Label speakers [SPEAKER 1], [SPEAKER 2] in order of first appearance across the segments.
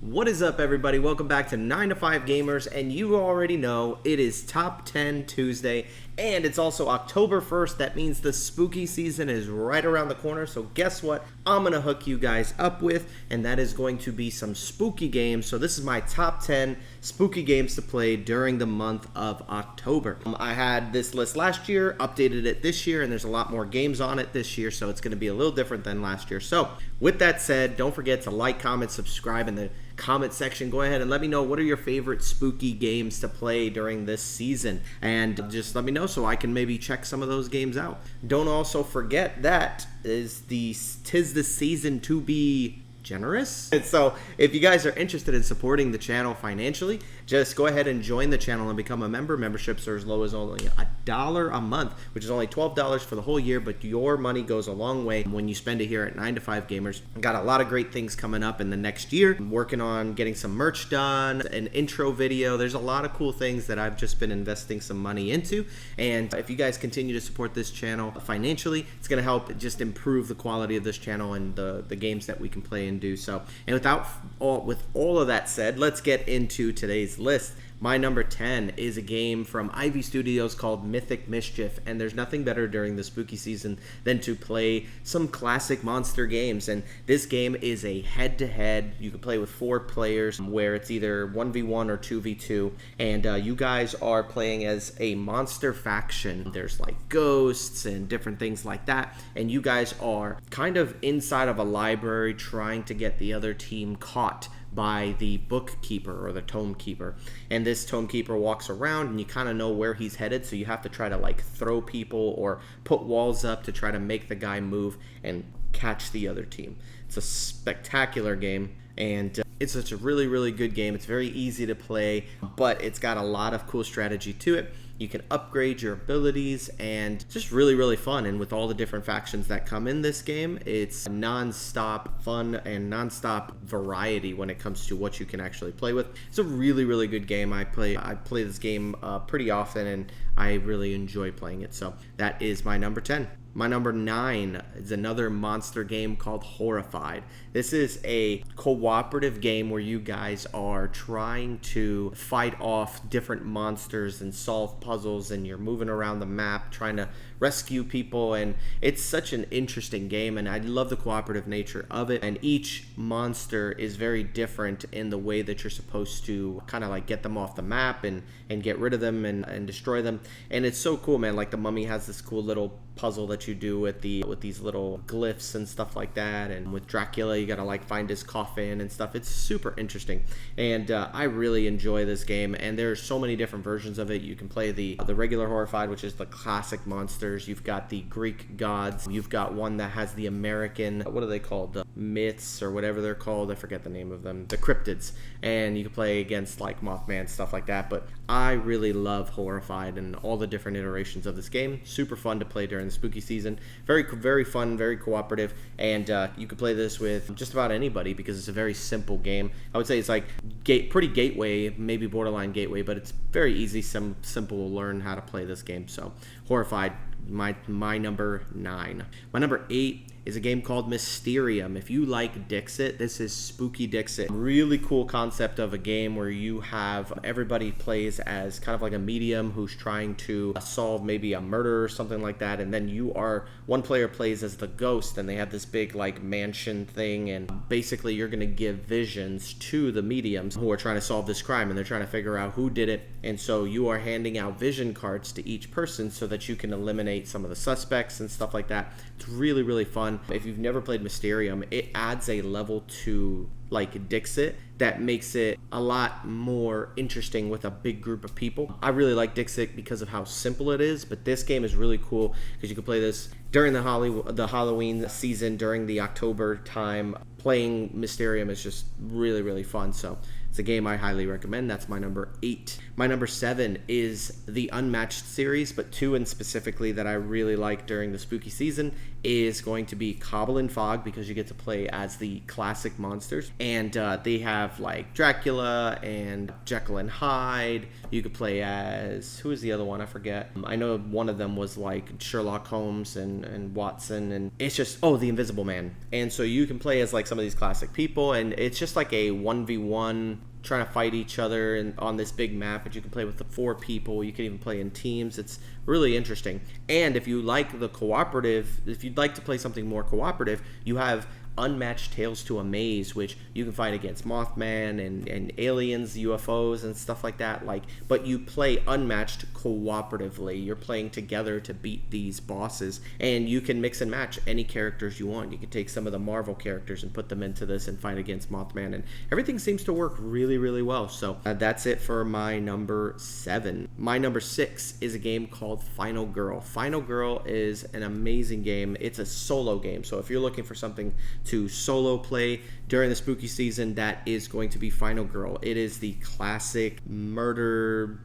[SPEAKER 1] What is up, everybody? Welcome back to 9 to 5 Gamers, and you already know it is Top 10 Tuesday, and it's also October 1st. That means the spooky season is right around the corner, so guess what I'm going to hook you guys up with, and that is going to be some spooky games. So this is my top 10 spooky games to play during the month of October. I had this list last year, updated it this year, and there's a lot more games on it this year, so it's going to be a little different than last year. So with that said, don't forget to like, comment, subscribe in the comment section. Go ahead and let me know what are your favorite spooky games to play during this season, and just let me know so I can maybe check some of those games out. Don't also forget that tis the season to be generous. And so if you guys are interested in supporting the channel financially, just go ahead and join the channel and become a member. Memberships are as low as only $1 a month, which is only $12 for the whole year, but your money goes a long way when you spend it here at 9 to 5 Gamers. Got a lot of great things coming up in the next year. I'm working on getting some merch done, an intro video. There's a lot of cool things that I've just been investing some money into, and if you guys continue to support this channel financially, it's going to help just improve the quality of this channel and the games that we can play and do so. And with all of that said, let's get into today's list. My number 10 is a game from Ivy Studios called Mythic Mischief, and there's nothing better during the spooky season than to play some classic monster games. And this game is a head-to-head. You can play with 4 players, where it's either 1v1 or 2v2, and you guys are playing as a monster faction. There's like ghosts and different things like that, and you guys are kind of inside of a library trying to get the other team caught by the bookkeeper or the tome keeper. And this tome keeper walks around and you kind of know where he's headed, so you have to try to like throw people or put walls up to try to make the guy move and catch the other team. It's a spectacular game, and it's such a really good game. It's very easy to play, but it's got a lot of cool strategy to it. You can upgrade your abilities, and just really fun. And with all the different factions that come in this game, it's non-stop fun and non-stop variety when it comes to what you can actually play with. It's a really good game. I play this game pretty often, and I really enjoy playing it. So that is my number 10. My number 9 is another monster game called Horrified. This is a cooperative game where you guys are trying to fight off different monsters and solve puzzles, and you're moving around the map trying to rescue people, and it's such an interesting game, and I love the cooperative nature of it. And each monster is very different in the way that you're supposed to kind of like get them off the map and get rid of them and destroy them. And it's so cool, man. Like the Mummy has this cool little puzzle that you do with these little glyphs and stuff like that, and with Dracula you gotta like find his coffin and stuff. It's super interesting, and I really enjoy this game. And there's so many different versions of it. You can play the regular Horrified, which is the classic monsters. You've got the Greek gods. You've got one that has the American, what are they called, the myths or whatever they're called, I forget the name of them, the cryptids. And you can play against like Mothman, stuff like that. But I really love Horrified and all the different iterations of this game. Super fun to play during the spooky season. Very fun, very cooperative, and you can play this with just about anybody because it's a very simple game. I would say it's like pretty gateway, maybe borderline gateway, but it's very easy, simple to learn how to play this game. So Horrified, my number 9. My number 8 is a game called Mysterium. If you like Dixit, this is Spooky Dixit. Really cool concept of a game where you have everybody plays as kind of like a medium who's trying to solve maybe a murder or something like that, and then one player plays as the ghost, and they have this big like mansion thing, and basically you're going to give visions to the mediums who are trying to solve this crime, and they're trying to figure out who did it. And so you are handing out vision cards to each person so that you can eliminate some of the suspects and stuff like that. It's really fun. If you've never played Mysterium, it adds a level to like Dixit that makes it a lot more interesting with a big group of people. I really like Dixit because of how simple it is, but this game is really cool because you can play this during the Halloween season, during the October time. Playing Mysterium is just really fun. So it's a game I highly recommend. That's my number 8. My number 7 is the Unmatched series, but 2 in specifically that I really like during the spooky season is going to be Cobble and Fog, because you get to play as the classic monsters, and they have like Dracula and Jekyll and Hyde. You could play as, who is the other one? I forget. I know one of them was like Sherlock Holmes and Watson, and it's just, the Invisible Man. And so you can play as like some some of these classic people, and it's just like a 1v1 trying to fight each other and on this big map, but you can play with the 4 people. You can even play in teams. It's really interesting. And if you like the cooperative, if you'd like to play something more cooperative, you have Unmatched Tales to Amaze, which you can fight against Mothman and aliens, UFOs, and stuff like that. But you play unmatched cooperatively. You're playing together to beat these bosses, and you can mix and match any characters you want. You can take some of the Marvel characters and put them into this and fight against Mothman, and everything seems to work really, really well. So that's it for my number 7. My number 6 is a game called Final Girl. Final Girl is an amazing game. It's a solo game, so if you're looking for something to solo play during the spooky season, that is going to be Final Girl. It is the classic murderer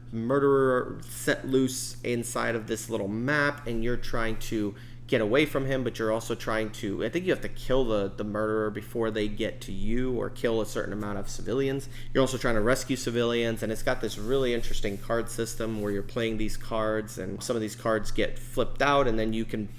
[SPEAKER 1] set loose inside of this little map, and you're trying to get away from him, but you're also trying to, I think you have to kill the murderer before they get to you, or kill a certain amount of civilians. You're also trying to rescue civilians, and it's got this really interesting card system where you're playing these cards, and some of these cards get flipped out, and then you can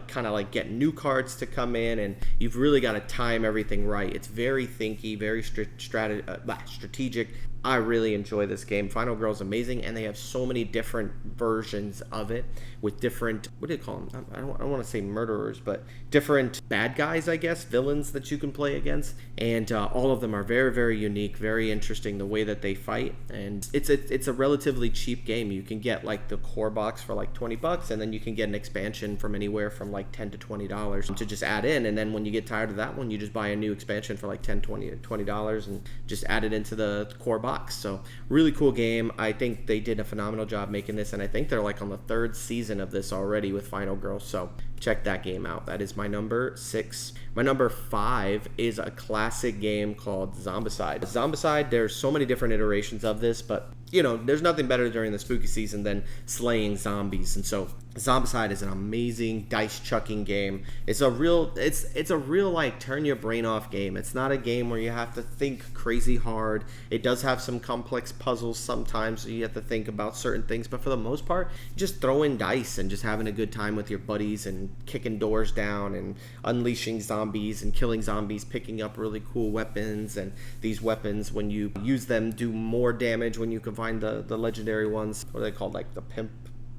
[SPEAKER 1] kind of get new cards to come in, and you've really got to time everything right. It's very thinky, very strategic. I really enjoy this game. Final Girl is amazing, and they have so many different versions of it with different, what do you call them? I don't want to say murderers, but different bad guys, I guess, villains that you can play against, and all of them are very, very unique, very interesting the way that they fight, and it's a relatively cheap game. You can get the core box for $20, and then you can get an expansion from anywhere from $10 to $20 to just add in, and then when you get tired of that one, you just buy a new expansion for $10, $20 and just add it into the core box. So really cool game. I think they did a phenomenal job making this, and I think they're on the 3rd season of this already with Final Girl, so check that game out. That is my number 6. My number 5 is a classic game called Zombicide. Zombicide, there's so many different iterations of this, but there's nothing better during the spooky season than slaying zombies, and so Zombicide is an amazing dice chucking game. It's a real turn your brain off game. It's not a game where you have to think crazy hard. It does have some complex puzzles sometimes, so you have to think about certain things, but for the most part, just throwing dice and just having a good time with your buddies and kicking doors down and unleashing zombies and killing zombies, picking up really cool weapons, and these weapons, when you use them, do more damage when you can find the legendary ones. What are they called? The pimp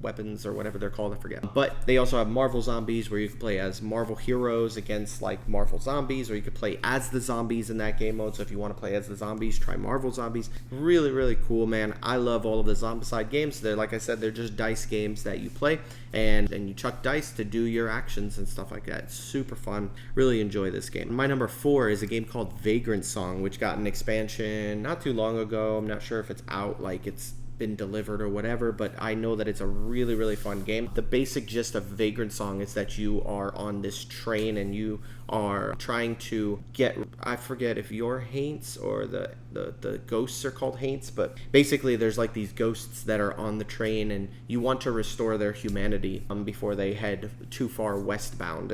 [SPEAKER 1] weapons or whatever they're called, I forget. But they also have Marvel Zombies, where you can play as Marvel heroes against Marvel zombies, or you could play as the zombies in that game mode. So if you want to play as the zombies, try Marvel Zombies. Really, really cool, man. I love all of the Zombicide games. They're, like I said, they're just dice games that you play, and you chuck dice to do your actions and stuff like that. It's super fun. Really enjoy this game. My number 4 is a game called Vagrant Song, which got an expansion not too long ago. I'm not sure if it's out, it's been delivered or whatever, but I know that it's a really, really fun game. The basic gist of Vagrant Song is that you are on this train and you are trying to get, I forget if your haints or the ghosts are called haints, but basically there's these ghosts that are on the train, and you want to restore their humanity before they head too far westbound,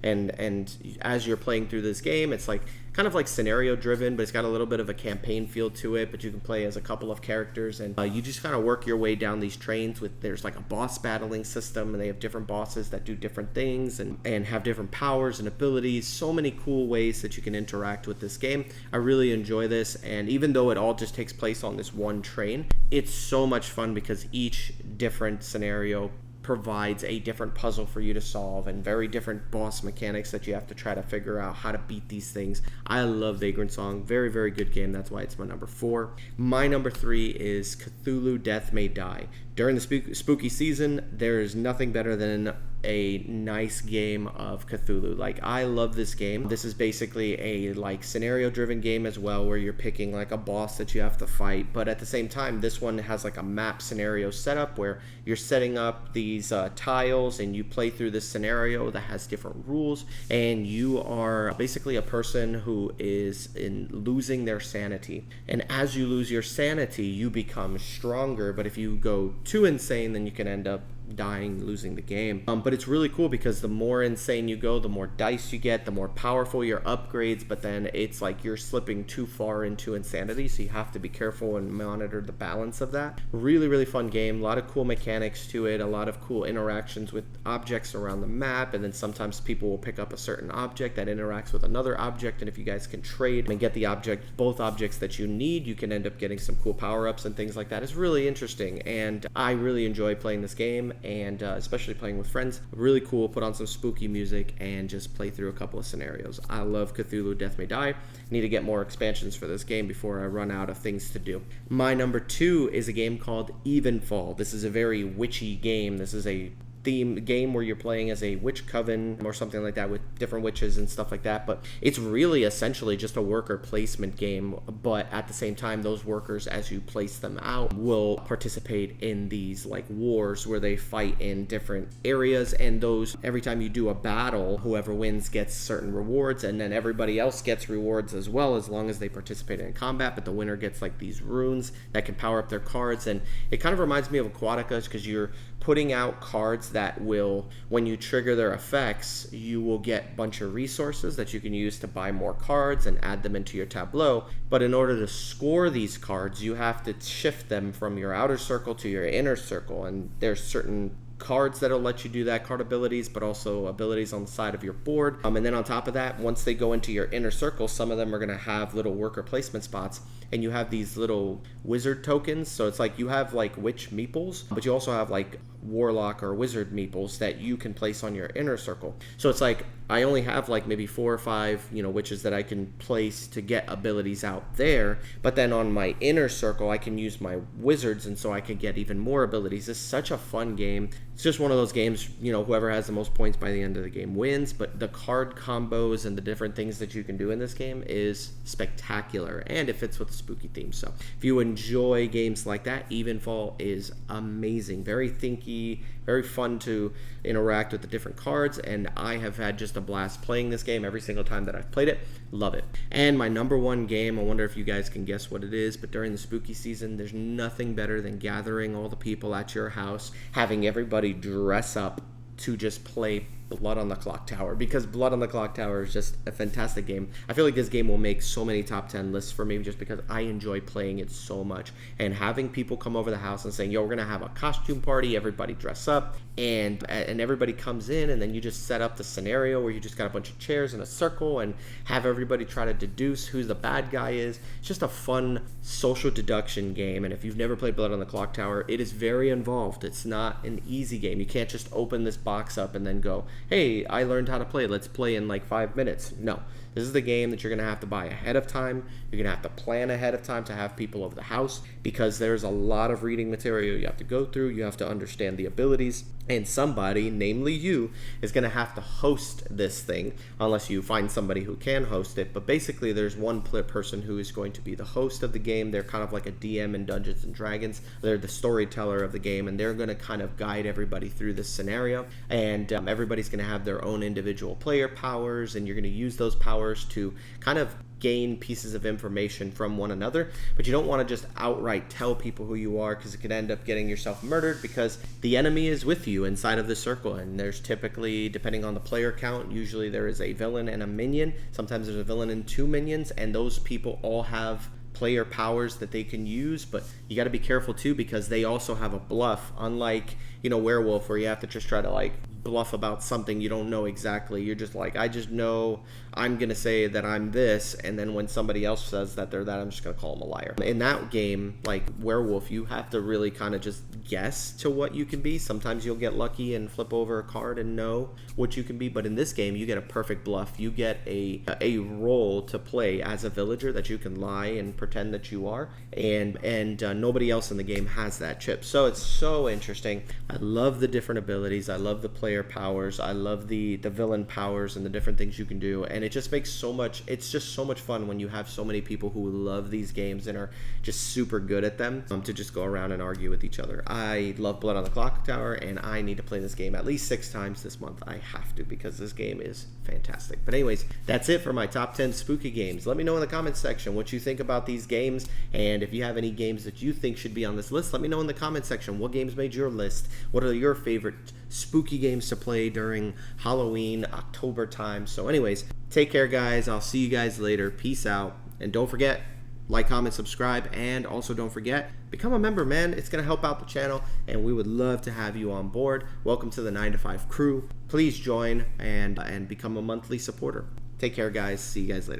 [SPEAKER 1] and as you're playing through this game, it's kind of scenario driven, but it's got a little bit of a campaign feel to it. But you can play as a couple of characters, and you just kind of work your way down these trains. There's a boss battling system, and they have different bosses that do different things and have different powers and abilities. So many cool ways that you can interact with this game. I really enjoy this, and even though it all just takes place on this one train, it's so much fun because each different scenario provides a different puzzle for you to solve, and very different boss mechanics that you have to try to figure out how to beat these things. I love Vagrant Song. Very, very good game. That's why it's my number 4. My number 3 is Cthulhu Death May Die. During the spooky season, there is nothing better than a nice game of Cthulhu. I love this game. This is basically a scenario driven game as well, where you're picking a boss that you have to fight, but at the same time, this one has a map scenario setup where you're setting up these tiles, and you play through this scenario that has different rules, and you are basically a person who is losing their sanity, and as you lose your sanity, you become stronger. But if you go too insane, then you can end up dying, losing the game. But it's really cool because the more insane you go, the more dice you get, the more powerful your upgrades, but then it's like you're slipping too far into insanity, so you have to be careful and monitor the balance of that. Really, really fun game. A lot of cool mechanics to it, a lot of cool interactions with objects around the map, and then sometimes people will pick up a certain object that interacts with another object, and if you guys can trade and get the object, both objects that you need, you can end up getting some cool power-ups and things like that. It's really interesting, and I really enjoy playing this game, and especially playing with friends. Really cool. Put on some spooky music and just play through a couple of scenarios. I love Cthulhu Death May Die. Need to get more expansions for this game before I run out of things to do. My number 2 is a game called Evenfall. This is a very witchy game. This is a theme game where you're playing as a witch coven or something like that with different witches and stuff like that, but it's really essentially just a worker placement game, but at the same time those workers, as you place them out, will participate in these like wars where they fight in different areas, and those, every time you do a battle, whoever wins gets certain rewards, and then everybody else gets rewards as well as long as they participate in combat, but the winner gets like these runes that can power up their cards. And it kind of reminds me of Aquatica because you're putting out cards that will, when you trigger their effects, you will get a bunch of resources that you can use to buy more cards and add them into your tableau. But in order to score these cards, you have to shift them from your outer circle to your inner circle, and there's certain cards that'll let you do that, card abilities, but also abilities on the side of your board. And then on top of that, once they go into your inner circle, some of them are going to have little worker placement spots, and you have these little wizard tokens. So it's like you have like witch meeples, but you also have like warlock or wizard meeples that you can place on your inner circle. So it's like I only have like maybe 4 or 5, witches that I can place to get abilities out there, but then on my inner circle I can use my wizards, and so I can get even more abilities. It's such a fun game. It's just one of those games, whoever has the most points by the end of the game wins, but the card combos and the different things that you can do in this game is spectacular, and it fits with the spooky theme. So if you enjoy games like that, Evenfall is amazing. Very thinky, very fun to interact with the different cards, and I have had just a blast playing this game every single time that I've played it. Love it. And my number 1 game, I wonder if you guys can guess what it is, but during the spooky season, there's nothing better than gathering all the people at your house, having everybody dress up to just play Blood on the Clocktower, because Blood on the Clocktower is just a fantastic game. I feel like this game will make so many top 10 lists for me just because I enjoy playing it so much, and having people come over the house and saying, yo, we're gonna have a costume party, everybody dress up, and everybody comes in, and then you just set up the scenario where you just got a bunch of chairs in a circle and have everybody try to deduce who the bad guy is. It's just a fun social deduction game, and if you've never played Blood on the Clocktower, it is very involved. It's not an easy game. You can't just open this box up and then go, hey, I learned how to play, let's play in like 5 minutes. No, this is the game that you're going to have to buy ahead of time. You're going to have to plan ahead of time to have people over the house, because there's a lot of reading material you have to go through. You have to understand the abilities, and somebody, namely you, is going to have to host this thing, unless you find somebody who can host it. But basically there's one person who is going to be the host of the game. They're kind of like a DM in Dungeons and Dragons. They're the storyteller of the game, and they're going to kind of guide everybody through this scenario, and everybody's going to have their own individual player powers, and you're going to use those powers to kind of gain pieces of information from one another. But you don't want to just outright tell people who you are, because it could end up getting yourself murdered, because the enemy is with you inside of the circle, and there's typically, depending on the player count, usually there is a villain and a minion. Sometimes there's a villain and 2 minions, and those people all have player powers that they can use, but you got to be careful too, because they also have a bluff, unlike Werewolf, where you have to just try to like bluff about something you don't know exactly. You're just like, I just know I'm gonna say that I'm this, and then when somebody else says that they're that, I'm just gonna call them a liar. In that game, like Werewolf, you have to really kind of just guess to what you can be. Sometimes you'll get lucky and flip over a card and know what you can be, but in this game you get a perfect bluff. You get a role to play as a villager that you can lie and pretend that you are, and nobody else in the game has that chip. So it's so interesting. I love the different abilities. I love the player powers. I love the villain powers and the different things you can do. And and it just makes it's just so much fun when you have so many people who love these games and are just super good at them, to just go around and argue with each other. I love Blood on the Clock Tower, and I need to play this game at least 6 times this month. I have to, because this game is fantastic. But anyways, that's it for my top 10 spooky games. Let me know in the comments section what you think about these games, and if you have any games that you think should be on this list, let me know in the comments section. What games made your list? What are your favorite spooky games to play during Halloween, October time? So anyways, take care, guys. I'll see you guys later. Peace out. And don't forget, like, comment, subscribe, and also don't forget, become a member, man. It's going to help out the channel, and we would love to have you on board. Welcome to the 9 to 5 crew. Please join and become a monthly supporter. Take care, guys. See you guys later.